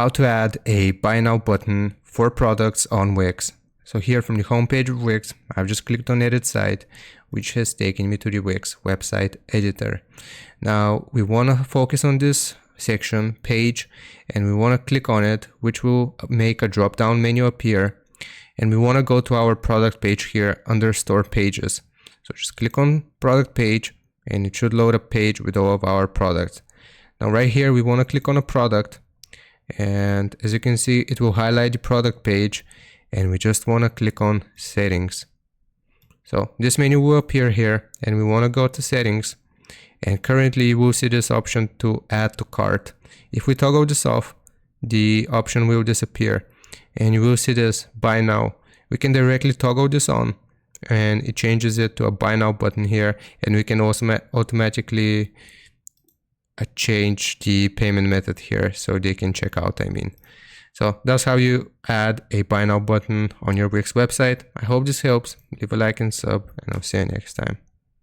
how to add a buy now button for products on Wix. So here from the homepage of Wix, I've just clicked on edit site, which has taken me to the Wix website editor. Now we want to focus on this section page, and we want to click on it, which will make a drop down menu appear, and we want to go to our product page here under store pages. So just click on product page and it should load a page with all of our products. Now right here we want to click on a product, and as you can see it will highlight the product page, and we just want to click on settings. So this menu will appear here, and we want to go to settings, and currently you will see this option to add to cart. If we toggle this off, the option will disappear and you will see this buy now. We can directly toggle this on and it changes it to a buy now button here, and we can also automatically change the payment method here so they can check out, So that's how you add a buy now button on your Wix website. I hope this helps. Leave a like and sub, and I'll see you next time.